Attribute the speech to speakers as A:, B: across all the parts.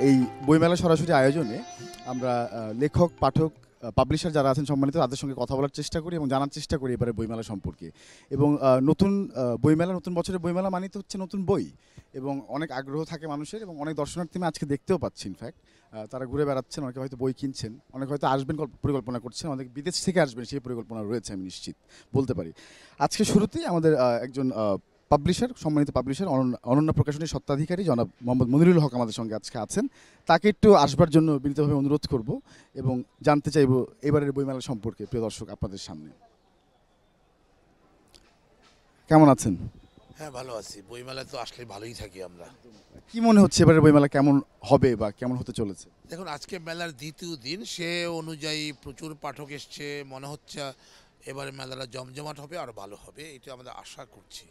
A: এই বইমেলা সরাসরি আয়োজনে আমরা লেখক, পাঠক, পাবলিশার যারা আছেন সম্মানিত, তাদের সঙ্গে কথা বলার চেষ্টা করি এবং জানার চেষ্টা করি এবারে বইমেলা সম্পর্কে। এবং নতুন বইমেলা, নতুন বছরের বইমেলা মানেই তো হচ্ছে নতুন বই, এবং অনেক আগ্রহ থাকে মানুষের, এবং অনেক দর্শনার্থী আমি আজকে দেখতেও পাচ্ছি। ইনফ্যাক্ট তারা ঘুরে বেড়াচ্ছেন, অনেকে হয়তো বই কিনছেন, অনেকে হয়তো আসবেন পরিকল্পনা করছেন, অনেক বিদেশ থেকে আসবেন সেই পরিকল্পনা রয়েছে, আমি নিশ্চিত বলতে পারি। আজকে শুরুতেই আমাদের একজন পাবলিশার, সম্মানিত পাবলিশার, অনন্য প্রকাশনীর স্বত্বাধিকারী জনাব মোহাম্মদ মনিরুল হক আমাদের সঙ্গে আজকে আছেন। তাকে একটু আসবার জন্য বিনীতভাবে অনুরোধ করব এবং জানতে চাইব এবারের বইমেলা সম্পর্কে। প্রিয় দর্শক, আপনাদের সামনে কেমন আছেন?
B: হ্যাঁ, ভালো আছি। বইমেলায় তো আসলে ভালোই থাকি আমরা।
A: কি মনে হচ্ছে এবারের বইমেলা কেমন হবে বা কেমন হতে চলেছে?
B: দেখুন, আজকে মেলার দ্বিতীয় দিন, সে অনুযায়ী প্রচুর পাঠক এসছে। মনে হচ্ছে এবারে মেলাটা জমজমাট হবে, আর ভালো হবে, এটা আমরা আশা করছি।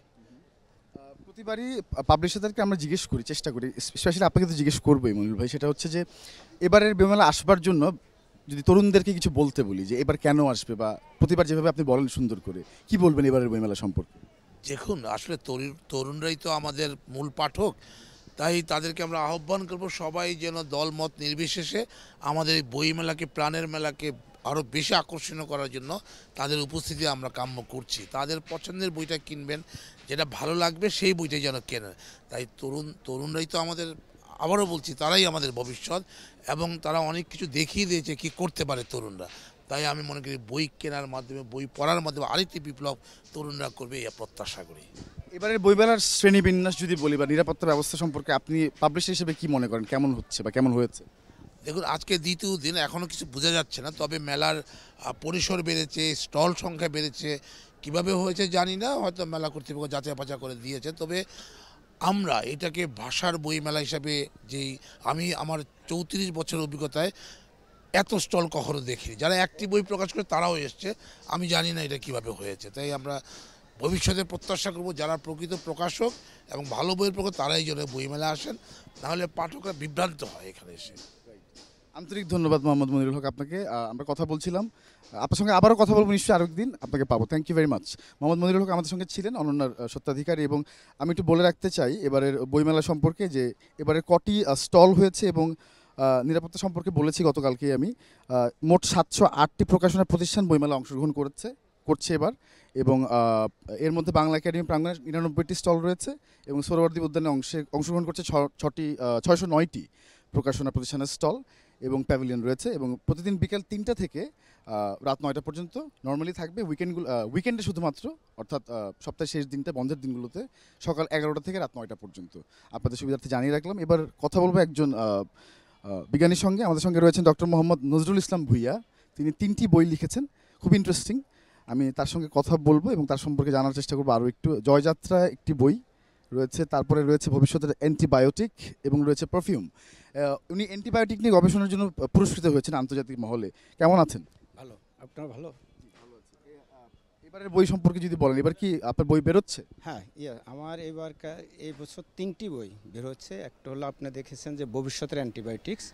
A: প্রতিবারই পাবলিশারদেরকে আমরা জিজ্ঞেস করি, চেষ্টা করি, স্পেশালি আপনাকে তো জিজ্ঞেস করবোই মনিরুল ভাই, সেটা হচ্ছে যে এবারের বইমেলা আসবার জন্য যদি তরুণদেরকে কিছু বলতে বলি যে এবার কেন আসবে, বা প্রতিবার যেভাবে আপনি বলেন সুন্দর করে, কি বলবেন এবারের বইমেলা সম্পর্কে?
B: দেখুন, আসলে তরুণরাই তো আমাদের মূল পাঠক, তাই তাদেরকে আমরা আহ্বান করব সবাই যেন দলমত নির্বিশেষে আমাদের এই বইমেলাকে, প্রাণের মেলাকে আরও বেশি আকর্ষণীয় করার জন্য তাদের উপস্থিতি আমরা কাম্য করছি। তাদের পছন্দের বইটা কিনবেন, যেটা ভালো লাগবে সেই বইটাই যেন কেনেন। তাই তরুণরাই তো আমাদের, আবারও বলছি, তারাই আমাদের ভবিষ্যৎ, এবং তারা অনেক কিছু দেখিয়ে দিয়েছে কি করতে পারে তরুণরা। তাই আমি মনে করি বই কেনার মাধ্যমে, বই পড়ার মাধ্যমে আরেকটি বিপ্লব তরুণরা করবে, এই প্রত্যাশা করি।
A: এবারের বইমেলার শ্রেণীবিন্যাস যদি বলি বা নিরাপত্তা ব্যবস্থা সম্পর্কে আপনি পাবলিশার হিসেবে কি মনে করেন, কেমন হচ্ছে বা কেমন হয়েছে?
B: দেখুন, আজকে দ্বিতীয় দিন, এখনও কিছু বোঝা যাচ্ছে না, তবে মেলার পরিসর বেড়েছে, স্টল সংখ্যা বেড়েছে। কিভাবে হয়েছে জানি না, হয়তো মেলা কর্তৃপক্ষ যাচাই বাছাই করে দিয়েছে। তবে আমরা এটাকে ভাষার বই মেলা হিসাবে, যেই আমি আমার 34 বছরের অভিজ্ঞতায় এত স্টল কখনো দেখিনি। যারা একটি বই প্রকাশ করে তারাও এসছে, আমি জানি না এটা কিভাবে হয়েছে। তাই আমরা ভবিষ্যতে প্রত্যাশা করব যারা প্রকৃত প্রকাশক এবং ভালো বইয়ের প্রকাশক তারাই যেন বইমেলা আসেন, নাহলে পাঠকরা বিভ্রান্ত হয় এখানে এসে।
A: আন্তরিক ধন্যবাদ মোহাম্মদ মনিরুল হক আপনাকে। আমরা কথা বলছিলাম, আপনার সঙ্গে আবারও কথা বলবো নিশ্চয়ই আরেকদিন, আপনাকে পাবো। Thank you very much. Mohammad Monirul Haque আমাদের সঙ্গে ছিলেন, অনন্যার স্বত্বাধিকারী। এবং আমি একটু বলে রাখতে চাই এবারের বইমেলা সম্পর্কে যে এবারে কটি স্টল হয়েছে, এবং নিরাপত্তা সম্পর্কে বলেছি গতকালকেই আমি। মোট 708টি প্রকাশনা প্রতিষ্ঠান বইমেলা অংশগ্রহণ করছে এবার, এবং এর মধ্যে বাংলা একাডেমি প্রাঙ্গণে 99টি স্টল রয়েছে, এবং সোহরাওয়ার্দী উদ্যানে অংশগ্রহণ করছে 609টি প্রকাশনা প্রতিষ্ঠানের স্টল এবং প্যাভিলিয়ন রয়েছে। এবং প্রতিদিন বিকেল 3টা থেকে রাত 9টা পর্যন্ত নর্মালি থাকবে। উইকেন্ডে শুধুমাত্র, অর্থাৎ সপ্তাহের শেষ দিনটা, বন্ধের দিনগুলোতে সকাল 11টা থেকে রাত 9টা পর্যন্ত। আপনাদের সুবিধার্থে জানিয়ে রাখলাম। এবার কথা বলবো একজন বিজ্ঞানীর সঙ্গে। আমাদের সঙ্গে রয়েছেন ডক্টর মোহাম্মদ নজরুল ইসলাম ভুইয়া। তিনি 3টি বই লিখেছেন, খুব ইন্টারেস্টিং। আমি তার সঙ্গে কথা বলবো এবং তার সম্পর্কে জানার চেষ্টা করবো আরও একটু। জয়যাত্রা একটি বই রয়েছে, তারপরে রয়েছে ভবিষ্যতের অ্যান্টিবায়োটিক, এবং রয়েছে পারফিউম। উনি অ্যান্টিবায়োটিক নিয়ে গবেষণার জন্য পুরস্কৃত হয়েছেন আন্তর্জাতিক মহলে। কেমন আছেন?
C: ভালো, আপনার ভালো?
A: এবারের বই সম্পর্কে যদি বলেন, এবার কি আপনার বই বেরোচ্ছে?
C: হ্যাঁ, আমার এই বছর 3টি বই বের হচ্ছে। একটা হলো আপনি দেখেছেন যে ভবিষ্যতের অ্যান্টিবায়োটিক্স।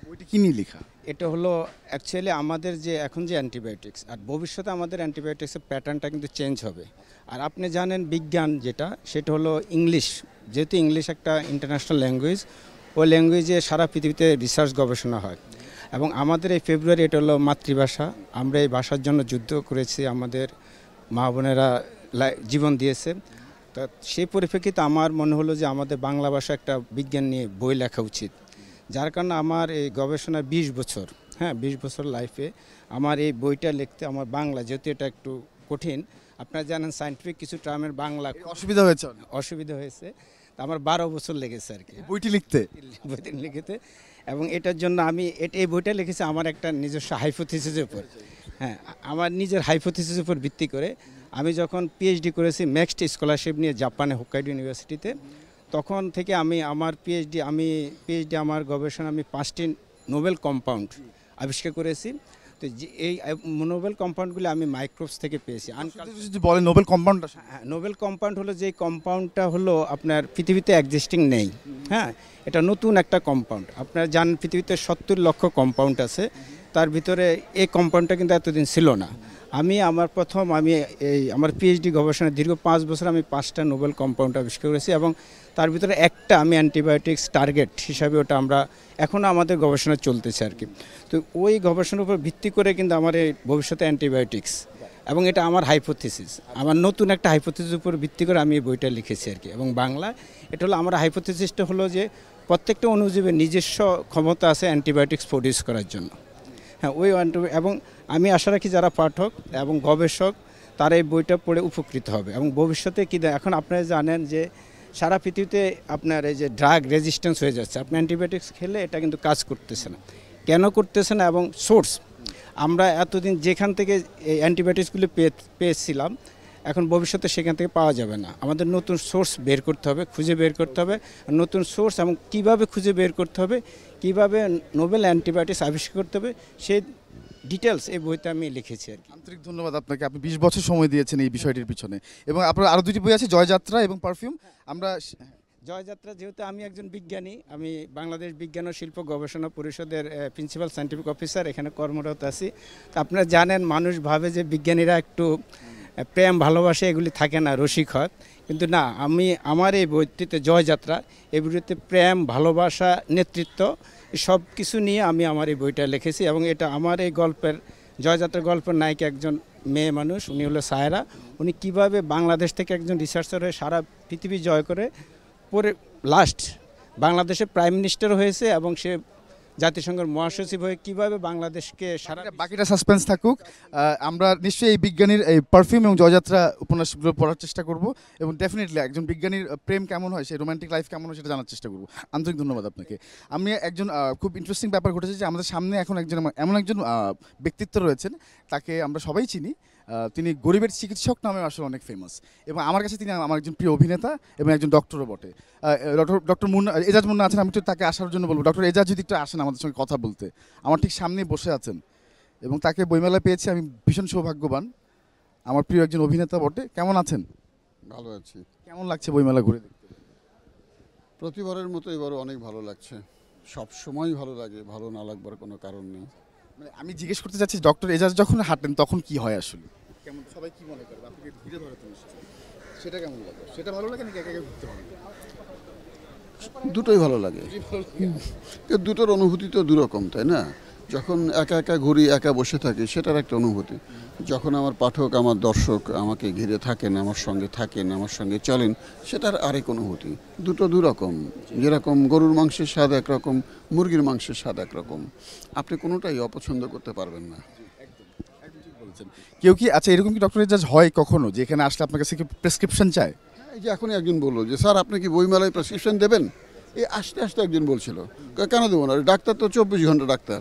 A: বইটি কি নিয়ে লেখা?
C: এটা হলো অ্যাকচুয়ালি আমাদের যে এখন যে অ্যান্টিবায়োটিক্স, আর ভবিষ্যতে আমাদের অ্যান্টিবায়োটিক্সের প্যাটার্নটা কিন্তু চেঞ্জ হবে। আর আপনি জানেন বিজ্ঞান যেটা, সেটা হলো ইংলিশ। যেহেতু ইংলিশ একটা ইন্টারন্যাশনাল ল্যাঙ্গুয়েজ, ওই ল্যাঙ্গুয়েজে সারা পৃথিবীতে রিসার্চ গবেষণা হয়। এবং আমাদের এই ফেব্রুয়ারি, এটা হলো মাতৃভাষা। আমরা এই ভাষার জন্য যুদ্ধ করেছি, আমাদের মা বোনেরা জীবন দিয়েছে। তা সেই পরিপ্রেক্ষিতে আমার মনে হলো যে আমাদের বাংলা ভাষা একটা বিজ্ঞান নিয়ে বই লেখা উচিত। যার কারণে আমার এই গবেষণার 20 বছর, 20 বছর লাইফে আমার এই বইটা লিখতে, আমার বাংলা যেহেতু এটা একটু কঠিন, আপনারা জানেন সায়েন্টিফিক কিছু টার্মের বাংলা অসুবিধা হয়েছে। তা আমার 12 বছর লেগেছে আর কি
A: বইটি
C: লিখতে। এবং এটার জন্য আমি এই বইটা লিখেছি আমার একটা নিজস্ব হাইপোথিসিসের উপর। আমার নিজের হাইপোথিসিসের উপর ভিত্তি করে আমি যখন পিএইচডি করেছি নেক্সট স্কলারশিপ নিয়ে জাপানে হোক্কাইডো ইউনিভার্সিটিতে, তখন থেকে আমার পিএইচডি আমার গবেষণা, আমি 5টি নোবেল কম্পাউন্ড আবিষ্কার করেছি। তো এই নোবেল কম্পাউন্ডগুলি আমি মাইক্রোবস থেকে পেয়েছি। নোবেল কম্পাউন্ড হলো যে কম্পাউন্ডটা হলো আপনার পৃথিবীতে এক্সিস্টিং নেই। এটা নতুন একটা কম্পাউন্ড। আপনারা জানেন পৃথিবীতে 70 লক্ষ কম্পাউন্ড আছে, তার ভিতরে এই কম্পাউন্ডটা কিন্তু এতদিন ছিল না। আমি আমার পিএইচডি গবেষণা দীর্ঘ 5 বছর আমি 5টা নোবেল কম্পাউন্ড আবিষ্কার করেছি এবং তার ভিতরে একটা আমি অ্যান্টিবায়োটিক্স টার্গেট হিসাবে ওটা আমরা এখনও আমাদের গবেষণা চলতেছে আর কি। তো ওই গবেষণার উপর ভিত্তি করে কিন্তু আমার এই ভবিষ্যতে অ্যান্টিবায়োটিক্স, এবং এটা আমার হাইপোথিসিস, আমার নতুন একটা হাইপোথিসিসের উপর ভিত্তি করে আমি এই বইটা লিখেছি আর কি। এবং বাংলা এটা হলো আমার হাইপোথিসিসটা হলো যে প্রত্যেকটা অণুজীবের নিজস্ব ক্ষমতা আছে অ্যান্টিবায়োটিক্স প্রডিউস করার জন্য। হ্যাঁ, এবং আমি আশা রাখি যারা পাঠক এবং গবেষক তারা এই বইটা পড়ে উপকৃত হবে। এবং ভবিষ্যতে এখন আপনারা জানেন যে সারা পৃথিবীতে আপনার এই যে ড্রাগ রেজিস্ট্যান্স হয়ে যাচ্ছে, আপনি অ্যান্টিবায়োটিক্স খেলে এটা কিন্তু কাজ করতেছে না। কেন করতেছে না? এবং সোর্স আমরা এতদিন যেখান থেকে এই অ্যান্টিবায়োটিক্সগুলি পেয়েছিলাম এখন ভবিষ্যতে সেখান থেকে পাওয়া যাবে না। আমাদের নতুন সোর্স বের করতে হবে, খুঁজে বের করতে হবে নতুন সোর্স, এবং কিভাবে খুঁজে বের করতে হবে, কিভাবে নোবেল অ্যান্টিবায়োটিক্স আবিষ্কার করতে হবে সেই ডিটেলস এই বইতে আমি লিখেছি আর কি।
A: আন্তরিক ধন্যবাদ আপনাকে, আপনি 20 বছর সময় দিয়েছেন এই বিষয়টির পিছনে। এবং আপনার আরও 2টি বই আছে, জয়যাত্রা এবং পারফিউম। আমরা
C: জয়যাত্রা, যেহেতু আমি একজন বিজ্ঞানী, আমি বাংলাদেশ বিজ্ঞান ও শিল্প গবেষণা পরিষদের প্রিন্সিপাল সায়েন্টিফিক অফিসার এখানে কর্মরত আছি। তো আপনারা জানেন মানুষ ভাবে যে বিজ্ঞানীরা একটু প্রেম ভালোবাসা এগুলি থাকে না, রসিক হয়, কিন্তু না, আমার এই বইটিতে জয়যাত্রা, এই বইটিতে প্রেম ভালোবাসা নেতৃত্ব সব কিছু নিয়ে আমি আমার এই বইটা লিখেছি। এবং এটা আমার এই জয়যাত্রার গল্পের নায়িকা একজন মেয়ে মানুষ, উনি হলো সায়রা। উনি কিভাবে বাংলাদেশ থেকে একজন রিসার্চার হয়ে সারা পৃথিবী জয় করে পরে লাস্ট বাংলাদেশের প্রাইম মিনিস্টার হয়েছে এবং সে জাতিসংঘের মহাসচিব হয়ে কীভাবে বাংলাদেশকে
A: বাকিটা সাসপেন্স থাকুক। আমরা নিশ্চয়ই এই বিজ্ঞানীর এই পারফিউম এবং জয়যাত্রা উপন্যাসগুলো পড়ার চেষ্টা করব এবং ডেফিনেটলি একজন বিজ্ঞানীর প্রেম কেমন হয়, সেই রোমান্টিক লাইফ কেমন হয় সেটা জানার চেষ্টা করব। আন্তরিক ধন্যবাদ আপনাকে। আমি একজন খুব ইন্টারেস্টিং ব্যাপার ঘটেছে যে আমাদের সামনে এখন এমন একজন ব্যক্তিত্ব রয়েছেন, তাকে আমরা সবাই চিনি। তিনি গরিবের চিকিৎসক নামে আসলে অনেক ফেমাস, এবং আমার কাছে তিনি আমার একজন প্রিয় অভিনেতা এবং একজন ডক্টরও বটে। ডক্টর মুন্না, এজাজ মুন্না আছেন। আমি তো তাকে আসার জন্য বলবো, ডক্টর এজাজ যদি একটু আসেন আমাদের সঙ্গে কথা বলতে। আমার ঠিক সামনেই বসে আছেন এবং তাকে বইমেলায় পেয়েছি, আমি ভীষণ সৌভাগ্যবান। আমার প্রিয় একজন অভিনেতা বটে। কেমন আছেন?
D: ভালো আছি।
A: কেমন লাগছে বইমেলা ঘুরে দেখতে?
D: প্রতিবারের মতো এবারও অনেক ভালো লাগছে। সব সময় ভালো লাগে, ভালো না লাগবার কোনো কারণ নেই।
A: মানে আমি জিজ্ঞেস করতে চাচ্ছি, ডক্টর এজাজ যখন হাঁটেন তখন কি হয় আসলে? কেমন সবাই কি মনে করে? আপনাকে ঘিরে ধরে তো নিশ্চয়ই, সেটা কেমন লাগে? সেটা ভালো লাগে নাকি একা একা ঘুরতে ভালো লাগে?
D: দুটোই ভালো লাগে, কিন্তু দুটোর অনুভূতি তো দুরকম, তাই না? যখন একা একা ঘুরি, একা বসে থাকি, সেটার একটা অনুভূতি। যখন আমার পাঠক, আমার দর্শক আমাকে ঘিরে থাকেন, আমার সঙ্গে থাকেন, আমার সঙ্গে চলেন, সেটার আরেক অনুভূতি। দুটো দুরকম। যেরকম গরুর মাংসের স্বাদ একরকম, মুরগির মাংসের স্বাদ একরকম। আপনি কোনোটাই অপছন্দ করতে পারবেন না।
A: কেউ কি আচ্ছা এরকম কি ডক্টর এজাজ হয় কখনো যে এখানে আসলে আপনার কাছে কি প্রেসক্রিপশন চায়?
D: এই যে এখনই একজন বললো যে স্যার আপনি কি বইমেলায় প্রেসক্রিপশন দেবেন? এই আসতে আসতে একজন বলছিল, কেন দেবো না, ডাক্তার তো 24 ঘন্টা ডাক্তার।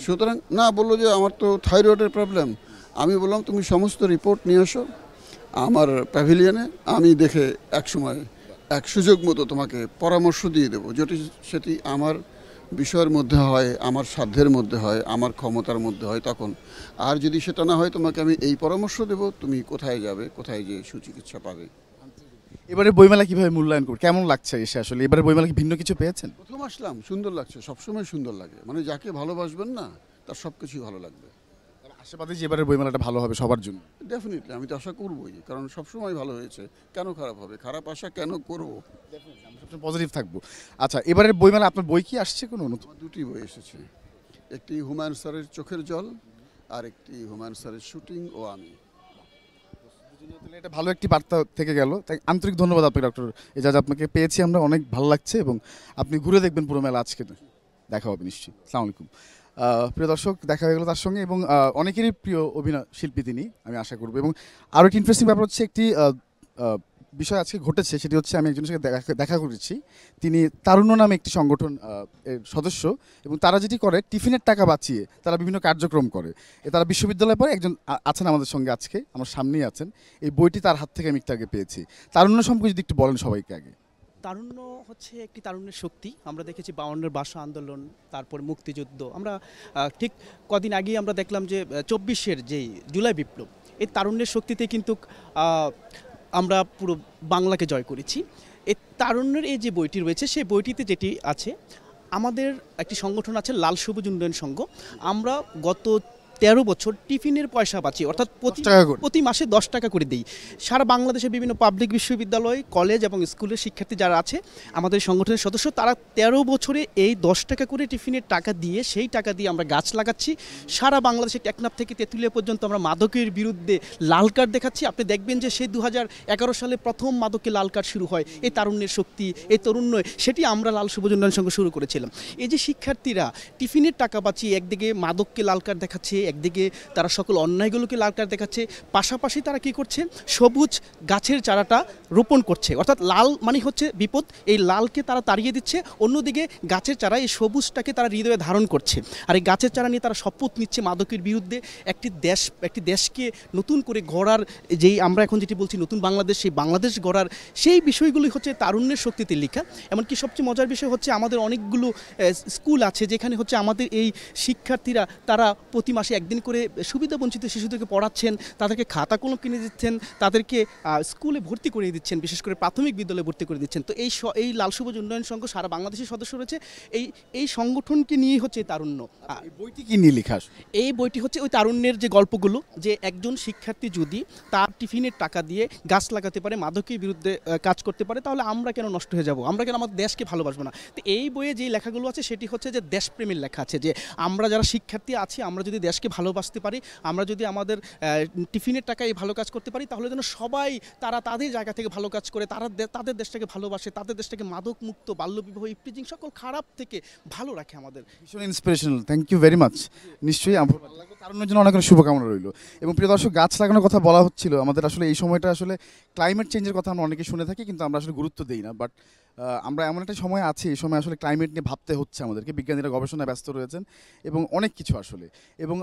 D: সুতরাং না, বললো যে আমার তো থাইরয়েডের প্রবলেম। আমি বললাম তুমি সমস্ত রিপোর্ট নিয়ে আসো আমার প্যাভিলিয়নে, আমি দেখে একসময় এক সুযোগ মতো তোমাকে পরামর্শ দিয়ে দেবো, যেটি সেটি আমার বিষয়ের মধ্যে হয়, আমার সাধ্যের মধ্যে হয়, আমার ক্ষমতার মধ্যে হয় তখন। আর যদি সেটা না হয় তোমাকে আমি এই পরামর্শ দেবো, তুমি কোথায় যাবে, কোথায় গিয়ে সুচিকিৎসা পাবে।
A: এবারে বইমেলা কিভাবে মূল্যায়ন করবে, কেমন লাগছে এসে আসলে? এবারে বইমেলা কি ভিন্ন কিছু পেয়েছেন?
D: প্রথম আসলাম, সুন্দর লাগছে, সবসময় সুন্দর লাগে। মানে যাকে ভালোবাসবেন না তার সব কিছুই ভালো লাগবে।
A: আশেপাশে যে এবারে বইমেলাটা ভালো হবে সবার জন্য?
D: ডেফিনেটলি, আমি তো আশা করবোই, কারণ সবসময় ভালো হয়েছে। কেন খারাপ হবে? খারাপ আশা কেন করবো?
A: পজিটিভ থাকবো। আচ্ছা, এবারের বইমেলা আপনার বই কি আসছে কোনো নতুন?
D: আমার দুটি বই এসেছে, একটি হুমায়ুন স্যারের চোখের জল আর একটি হুমায়ুন স্যারের শুটিং ও আমি।
A: এটা ভালো একটি বার্তা থেকে গেল। তাই আন্তরিক ধন্যবাদ আপনাকে ডক্টর এজাজ। আপনাকে পেয়েছি আমরা, অনেক ভালো লাগছে এবং আপনি ঘুরে দেখবেন পুরো মেলা। আজকে দেখা হবে নিশ্চয়ই। আসসালামু আলাইকুম। প্রিয় দর্শক, দেখা হয়ে গেল তার সঙ্গে এবং অনেকেরই প্রিয় অভিনয় শিল্পী তিনি, আমি আশা করব। এবং আরও একটি ইন্টারেস্টিং ব্যাপার হচ্ছে, একটি বিষয় আজকে ঘটেছে, সেটি হচ্ছে আমি একজনের সঙ্গে দেখা করেছি। তিনি তারুণ্য নামে একটি সংগঠন এর সদস্য, এবং তারা যেটি করে টিফিনের টাকা বাঁচিয়ে তারা বিভিন্ন কার্যক্রম করে। তারা বিশ্ববিদ্যালয়ে পড়ে। একজন আছেন আমাদের সঙ্গে আজকে, আমার সামনেই আছেন। এই বইটি তার হাত থেকে আমি একটু আগে পেয়েছি। তারুণ্য সম্পর্কে যদি একটু বলেন সবাইকে আগে।
E: তারুণ্য হচ্ছে একটি তারুণ্যের শক্তি। আমরা দেখেছি 52-এর ভাষা আন্দোলন, তারপর মুক্তিযুদ্ধ। আমরা ঠিক কদিন আগেই আমরা দেখলাম যে 24-এর যেই জুলাই বিপ্লব, এই তারুণ্যের শক্তিতে কিন্তু আমরা পুরো বাংলাকে জয় করেছি। এই তারুণ্যের এই যে বইটি রয়েছে, সেই বইটিতে যেটি আছে, আমাদের একটি সংগঠন আছে লাল সবুজ উন্নয়ন সংঘ। আমরা গত 13 বছর টিফিনের পয়সা বাঁচি, অর্থাৎ
A: 10 টাকা করে।
E: প্রতি মাসে 10 টাকা করে দিই। সারা বাংলাদেশে বিভিন্ন পাবলিক বিশ্ববিদ্যালয়, কলেজ এবং স্কুলের শিক্ষার্থী যারা আছে আমাদের সংগঠনের সদস্য, তারা 13 বছরে এই 10 টাকা করে টিফিনের টাকা দিয়ে, সেই টাকা দিয়ে আমরা গাছ লাগাচ্ছি। সারা বাংলাদেশে টেকনাফ থেকে তেঁতুলিয়া পর্যন্ত আমরা মাদকের বিরুদ্ধে লাল কার্ড দেখাচ্ছি। আপনি দেখবেন যে সেই 2011 সালে প্রথম মাদকে লাল কার্ড শুরু হয়। এই তারুণ্যের শক্তি, এই তরুণ্য, সেটি আমরা লাল সবুজ উন্নয়ন সংঘ শুরু করেছিলাম। এই যে শিক্ষার্থীরা টিফিনের টাকা বাঁচিয়ে একদিকে মাদককে লাল কার্ড দেখাচ্ছে, একদিকে তারা সকল অন্যায়গুলোকে লাল কার্ড দেখাচ্ছে, পাশাপাশি তারা কি করছে, সবুজ গাছের চারাটা রোপণ করছে। অর্থাৎ লাল মানে হচ্ছে বিপদ, এই লালকে তারা তাড়িয়ে দিচ্ছে, অন্যদিকে গাছের চারা এই সবুজটাকে তারা হৃদয়ে ধারণ করছে। আর এই গাছের চারা নিয়ে তারা শপথ নিচ্ছে মাদকের বিরুদ্ধে একটি দেশকে নতুন করে গড়ার, যেই আমরা এখন যেটি বলছি নতুন বাংলাদেশ, সেই বাংলাদেশ গড়ার সেই বিষয়গুলি হচ্ছে তারুণ্যের শক্তিতে লেখা। এমনকি সবচেয়ে মজার বিষয় হচ্ছে আমাদের অনেকগুলো স্কুল আছে যেখানে হচ্ছে আমাদের এই শিক্ষার্থীরা তারা প্রতি মাসে একদিন করে সুবিধাবঞ্চিত শিশুদেরকে পড়াচ্ছেন, তাদেরকে খাতা কলম কিনে দিচ্ছেন, তাদেরকে স্কুলে ভর্তি করে দিচ্ছেন, বিশেষ করে প্রাথমিক বিদ্যালয়ে ভর্তি করে দিচ্ছেন। তো এই লাল সবুজ উন্নয়ন সংঘ সারা বাংলাদেশের সদস্য রয়েছে। এই সংগঠনকে নিয়ে হচ্ছে এই তারুণ্য।
A: এই বইটি কি নিয়ে লেখা?
E: এই বইটি হচ্ছে ওই তারুণ্যের যে গল্পগুলো, যে একজন শিক্ষার্থী যদি তার টিফিনের টাকা দিয়ে গাছ লাগাতে পারে, মাদকের বিরুদ্ধে কাজ করতে পারে, তাহলে আমরা কেন নষ্ট হয়ে যাব, আমরা কেন আমাদের দেশকে ভালোবাসবো না। তো এই বইয়ে যে লেখাগুলো আছে সেটি হচ্ছে যে দেশপ্রেমের লেখা আছে, যে আমরা যারা শিক্ষার্থী আছি আমরা যদি দেশকে ভালোবাসতে পারি, আমরা যদি আমাদের টিফিনের টাকায় ভালো কাজ করতে পারি, তাহলে যেন সবাই তারা তাদের জায়গা থেকে ভালো কাজ করে, তারা তাদের দেশটাকে ভালোবাসে, তাদের দেশটাকে মাদক মুক্ত, বাল্যবিবাহ, ইফটিজিং সকল খারাপ থেকে ভালো রাখে আমাদের।
A: ভীষণ inspirational, thank you very much. নিশ্চয়ই আমার ভালো লাগলো, তারুণ্যের জন্য অনেক অনেক শুভকামনা রইল। এবং প্রিয় দর্শক, গাছ লাগানোর কথা বলা হচ্ছিল, আমাদের আসলে এই সময়টা আসলে ক্লাইমেট চেঞ্জের কথা আমরা অনেকে শুনে থাকি, কিন্তু আমরা আসলে গুরুত্ব দিই না। বাট আমরা এমন একটা সময় আছি, এই সময় আসলে ক্লাইমেট নিয়ে ভাবতে হচ্ছে আমাদেরকে। বিজ্ঞানীরা গবেষণায় ব্যস্ত রয়েছেন এবং অনেক কিছু আসলে। এবং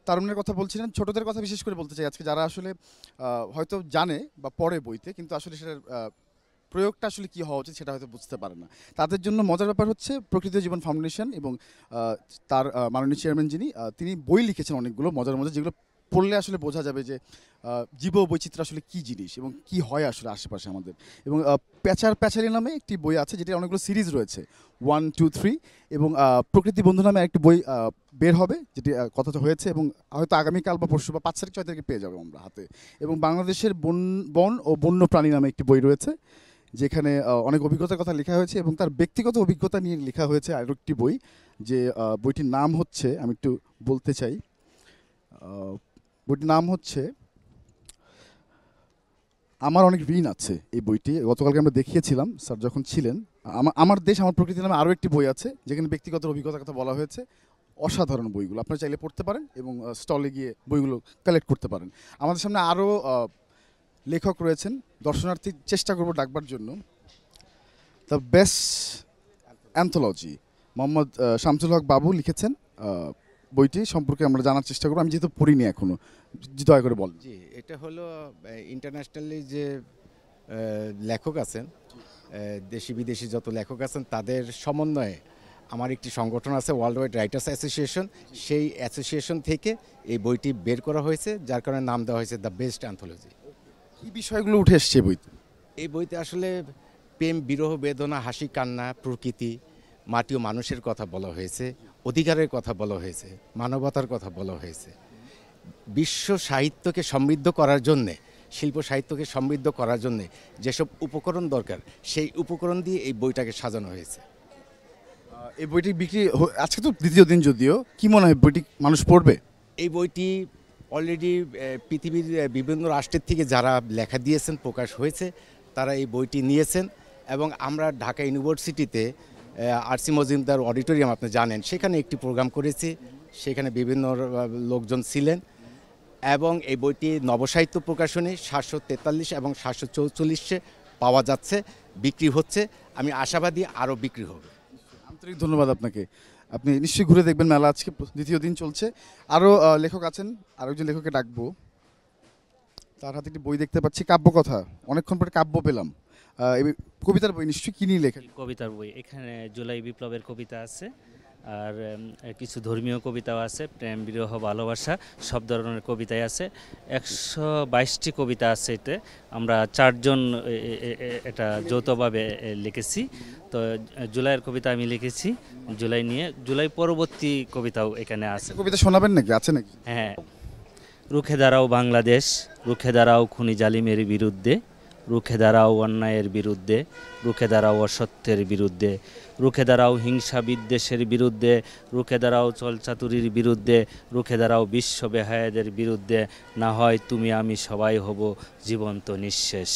A: তারুণ্যের কথা বলছিলেন, ছোটদের কথা বিশেষ করে বলতে চাই আজকে, যারা আসলে হয়তো জানে বা পড়ে বইতে, কিন্তু আসলে সেটার প্রয়োগটা আসলে কী হওয়া উচিত সেটা হয়তো বুঝতে পারে না। তাদের জন্য মজার ব্যাপার হচ্ছে প্রকৃতি জীবন ফাউন্ডেশন এবং তার মাননীয় চেয়ারম্যান যিনি, তিনি বই লিখেছেন অনেকগুলো মজার মজার, যেগুলো পড়লে আসলে বোঝা যাবে যে জীব বৈচিত্র্য আসলে কী জিনিস এবং কি হয় আসলে আশেপাশে আমাদের। এবং প্যাচারি নামে একটি বই আছে, যেটি অনেকগুলো সিরিজ রয়েছে, 1, 2, 3, এবং প্রকৃতি বন্ধু নামে একটি বই বের হবে, যেটি কথা তো হয়েছে, এবং হয়তো আগামীকাল বা পরশু বা 5 তারিখ 6 তারিখে পেয়ে যাবো আমরা হাতে। এবং বাংলাদেশের বন ও বন্য প্রাণী নামে একটি বই রয়েছে, যেখানে অনেক অভিজ্ঞতার কথা লেখা হয়েছে, এবং তার ব্যক্তিগত অভিজ্ঞতা নিয়ে লেখা হয়েছে আরও একটি বই, যে বইটির নাম হচ্ছে, আমি একটু বলতে চাই, বইটির নাম হচ্ছে আমার অনেক ঋণ আছে। এই বইটি গতকালকে আমরা দেখিয়েছিলাম স্যার যখন ছিলেন। আমার দেশ আমার প্রকৃতি নামে আরও একটি বই আছে, যেখানে ব্যক্তিগত অভিজ্ঞতার কথা বলা হয়েছে। অসাধারণ বইগুলো, আপনারা চাইলে পড়তে পারেন এবং স্টলে গিয়ে বইগুলো কালেক্ট করতে পারেন। আমাদের সামনে আরও লেখক রয়েছেন, দর্শনার্থী চেষ্টা করব ডাকবার জন্য। The best anthology, Mohammad Shamsul Haque Babu লিখেছেন। বইটি সম্পর্কে আমরা জানার চেষ্টা করব, আমি যেহেতু পড়িনি এখনও, দয়া করে বল।
C: জি, এটা হলো ইন্টারন্যাশনালি যে লেখক আছেন, দেশি বিদেশি যত লেখক আছেন তাদের সমন্বয়ে আমার একটি সংগঠন আছে, ওয়ার্ল্ড ওয়াইড রাইটার্স অ্যাসোসিয়েশন। সেই অ্যাসোসিয়েশন থেকে এই বইটি বের করা হয়েছে, যার কারণে নাম দেওয়া হয়েছে দ্য বেস্ট অ্যান্থোলজি।
A: কী বিষয়গুলো উঠে এসছে বইতে?
C: এই বইতে আসলে প্রেম, বিরহ, বেদনা, হাসি, কান্না, প্রকৃতি, মাটি ও মানুষের কথা বলা হয়েছে, অধিকারের কথা বলা হয়েছে, মানবতার কথা বলা হয়েছে। বিশ্ব সাহিত্যকে সমৃদ্ধ করার জন্যে, শিল্প সাহিত্যকে সমৃদ্ধ করার জন্যে যেসব উপকরণ দরকার, সেই উপকরণ দিয়ে এই বইটাকে সাজানো হয়েছে।
A: এই বইটি বিক্রি আজকে তো দ্বিতীয় দিন, যদিও কি মনে হয় বইটি মানুষ পড়বে?
C: এই বইটি অলরেডি পৃথিবীর বিভিন্ন রাষ্ট্রের থেকে যারা লেখা দিয়েছেন, প্রকাশ হয়েছে, তারা এই বইটি নিয়েছেন। এবং আমরা ঢাকা ইউনিভার্সিটিতে আরসি মজুমদার অডিটোরিয়াম, আপনি জানেন, সেখানে একটি প্রোগ্রাম করেছি, সেখানে বিভিন্ন লোকজন ছিলেন। এবং এই বইটি নবসাহিত্য প্রকাশনী 743 এবং 744 পাওয়া যাচ্ছে, বিক্রি হচ্ছে। আমি আশাবাদী আরও বিক্রি হবে।
A: আন্তরিক ধন্যবাদ আপনাকে। আপনি নিশ্চয়ই ঘুরে দেখবেন মেলা, আজকে দ্বিতীয় দিন চলছে। আরও লেখক আছেন, আরও একজন লেখককে ডাকবো। তার হাতে একটি বই দেখতে পাচ্ছি, কাব্যকথা, অনেকক্ষণ পরে কাব্য পেলাম। কবিতার বই নিশ্চয়ই, কি নিয়ে লেখা?
F: কবিতার বই, এখানে জুলাই বিপ্লবের কবিতা আছে, আর কিছু ধর্মীয় কবিতাও আছে, প্রেম, বিরহ, ভালোবাসা সব ধরনের কবিতাই আছে। 122টি কবিতা আছে। এতে আমরা 4 জন এটা যৌথভাবে লিখেছি। তো জুলাইয়ের কবিতা আমি লিখেছি, জুলাই পরবর্তী কবিতাও এখানে আছে।
A: কবিতা শোনাবেন নাকি, আছে নাকি?
F: হ্যাঁ। রুখে দাঁড়াও বাংলাদেশ, রুখে দাঁড়াও খুনি জালিমের বিরুদ্ধে, রুখে দাঁড়াও অন্যায়ের বিরুদ্ধে, রুখে দাঁড়াও অসত্যের বিরুদ্ধে, রুখে দাঁড়াও হিংসা বিদ্বেষের বিরুদ্ধে, রুখে দাঁড়াও চলচাতুরির বিরুদ্ধে, রুখে দাঁড়াও বিশ্ব বেহায়াদের বিরুদ্ধে, না হয় তুমি আমি সবাই হব জীবন্ত নিঃশেষ।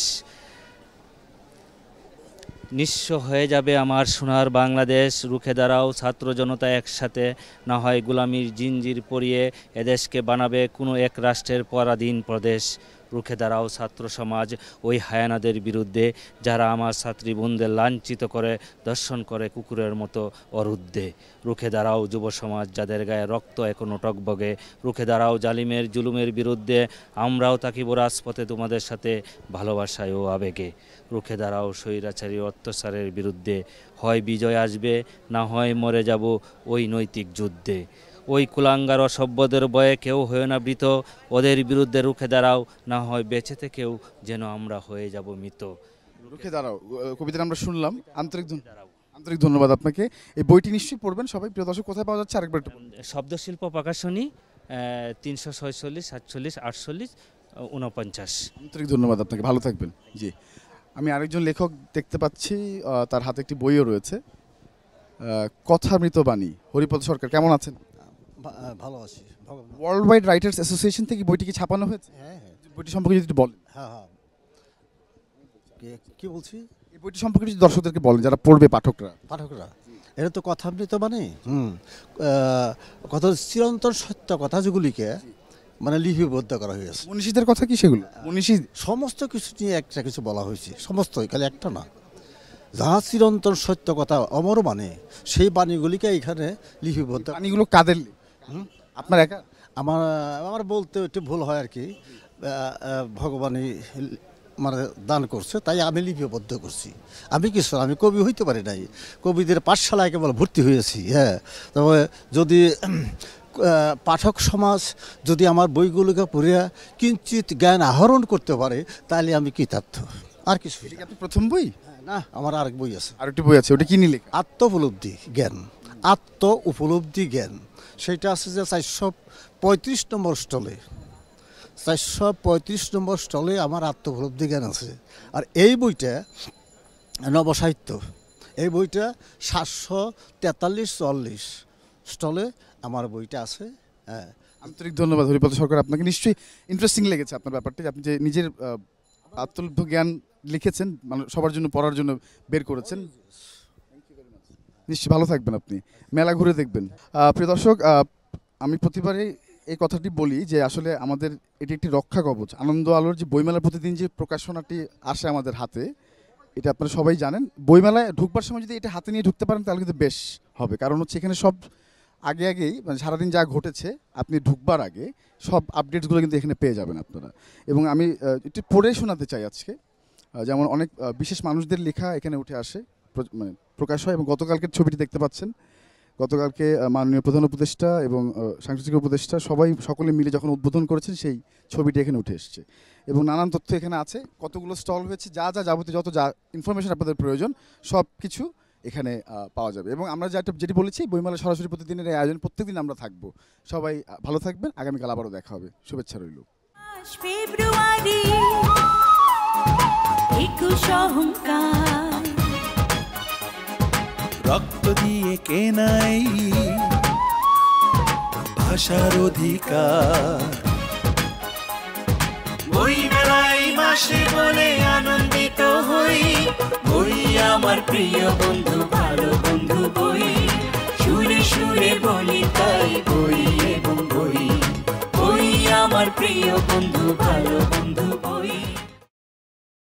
F: নিঃস্ব হয়ে যাবে আমার সোনার বাংলাদেশ, রুখে দাঁড়াও ছাত্র জনতা একসাথে, না হয় গোলামির জিঞ্জির পরিয়ে এদেশকে বানাবে কোনো এক রাষ্ট্রের পরাধীন প্রদেশ। রুখে দাঁড়াও ছাত্র সমাজ ওই হায়ানাদের বিরুদ্ধে, যারা আমার ছাত্রী বোনদের লাঞ্ছিত করে, দর্শন করে কুকুরের মতো অরুদ্ধে। রুখে দাঁড়াও যুব সমাজ যাদের গায়ে রক্ত এখনো টকবগে, রুখে দাঁড়াও জালিমের জুলুমের বিরুদ্ধে, আমরাও থাকিব রাজপথে তোমাদের সাথে ভালোবাসায় ও আবেগে। রুখে দাঁড়াও স্বৈরাচারী অত্যাচারের বিরুদ্ধে, হয় বিজয় আসবে না হয় মরে যাব ওই নৈতিক যুদ্ধে। ওই কুলাঙ্গার অসভ্যদের ভয়ে কেউ হয়ে না মৃত, ওদের বিরুদ্ধে রুখে দাঁড়াও, না হয় বেঁচে থেকেও যেন আমরা হয়ে যাব মৃত।
A: রুখে দাঁড়াও কবিতাটা আমরা শুনলাম। আন্তরিক ধন্যবাদ আপনাকে। এই বইটি নিশ্চয়ই পড়বেন সবাই। প্রিয় দর্শক, কোথায় পাওয়া যাচ্ছে আরেকবার একটু বলুন।
F: শব্দশিল্প প্রকাশনী, 346, 47, 48, 49।
A: আন্তরিক ধন্যবাদ আপনাকে, ভালো থাকবেন। জি, আমি আরেকজন লেখক দেখতে পাচ্ছি, তার হাতে একটি বইও রয়েছে, কথামৃত বাণী। হরিপদ সরকার, কেমন আছেন?
G: ভালো আছি।
A: ওয়ার্ল্ড ওয়াইড রাইটার্স অ্যাসোসিয়েশন থেকে বইটি কি ছাপানো হয়েছে?
G: হ্যাঁ।
A: বইটি সম্পর্কে যদি একটু বলেন।
G: হ্যাঁ। কি বলছি?
A: এই বইটি সম্পর্কে যদি দর্শকদেরকে বলেন, যারা পড়বে পাঠকরা।
G: এটা তো কথামৃত মানে কথা চিরন্তন সত্য কথা যেগুলিকে মানে লিপিবদ্ধ করা হয়েছে।
A: মনীষীদের কথা কি সেগুলো? মনীষী
G: সমস্ত কিছু নিয়ে একটা কিছু বলা হয়েছে, সমস্ত, খালি একটা না। যাহা চিরন্তন সত্য কথা অমর মানে সেই বাণীগুলিকে এখানে লিপিবদ্ধ।
A: বাণীগুলো কাদের? আপনার একা?
G: আমার বলতে একটু ভুল হয় আর কি। ভগবানই মানে দান করছে, তাই আমি লিপিবদ্ধ করছি। আমি কবি হইতে পারি নাই, কবিদের পাঠশালায় কেবল ভর্তি হয়েছি। হ্যাঁ, তবে যদি পাঠক সমাজ যদি আমার বইগুলোকে পড়িয়া কিঞ্চিত জ্ঞান আহরণ করতে পারে, তাহলে আমি কৃতার্থ। আর কিছু
A: আপনি প্রথম বই?
G: না, আমার আরেক বই আছে,
A: আরেকটি বই আছে। ওটা কি নিলে?
G: আত্ম উপলব্ধি জ্ঞান। সেটা আছে যে 435 নম্বর স্টলে। 435 নম্বর স্টলে আমার আত্ম উপলব্ধি জ্ঞান আছে। আর এই বইটা নবসাহিত্য, এই বইটা 743-44 স্টলে আমার বইটা আছে। হ্যাঁ,
A: আন্তরিক ধন্যবাদ হরিপদ সরকার আপনাকে। নিশ্চয়ই ইন্টারেস্টিং লেগেছে আপনার ব্যাপারটা, আপনি যে নিজের আত্মলব্ধ জ্ঞান লিখেছেন, মানে সবার জন্য পড়ার জন্য বের করেছেন। নিশ্চয়ই ভালো থাকবেন আপনি, মেলা ঘুরে দেখবেন। প্রিয় দর্শক, আমি প্রতিবারই এই কথাটি বলি যে আসলে আমাদের এটি একটি রক্ষা কবচ। আনন্দ আলোর যে বইমেলার প্রতিদিন যে প্রকাশনাটি আসে আমাদের হাতে, এটা আপনারা সবাই জানেন। বইমেলায় ঢুকবার সময় যদি এটা হাতে নিয়ে ঢুকতে পারেন তাহলে কিন্তু বেশ হবে, কারণ হচ্ছে এখানে সব আগেই মানে সারাদিন যা ঘটেছে আপনি ঢুকবার আগে সব আপডেটসগুলো কিন্তু এখানে পেয়ে যাবেন আপনারা। এবং আমি একটু পড়ে শোনাতে চাই আজকে, যেমন অনেক বিশেষ মানুষদের লেখা এখানে উঠে আসে, মানে প্রকাশ হয়। এবং গতকালকের ছবিটি দেখতে পাচ্ছেন, গতকালকে মাননীয় প্রধান উপদেষ্টা এবং সাংস্কৃতিক উপদেষ্টা সকলে মিলে যখন উদ্বোধন করেছেন, সেই ছবিটি এখানে উঠে এসছে। এবং নানান তথ্য এখানে আছে, কতগুলো স্টল হয়েছে, যা যাবতীয় যত ইনফরমেশন আপনাদের প্রয়োজন সব কিছু এখানে পাওয়া যাবে। এবং আমরা যেটি বলেছি, বইমেলা সরাসরি প্রতিদিনের এই আয়োজন, প্রত্যেকদিন আমরা থাকবো। সবাই ভালো থাকবেন, আগামীকাল আবারও দেখা হবে। শুভেচ্ছা রইল।
H: ফেব্রুয়ারি 21 অহংকার,
I: রক্ত দিয়ে কেনাই ভাষার অধিকার, বই মেলায় মাসে বলে আনন্দিত হই, বই আমার প্রিয় বন্ধু, ভালো বন্ধু বই, সুরে সুরে বলি তাই বই এবং বই, বই আমার প্রিয় বন্ধু, ভালো বন্ধু বই।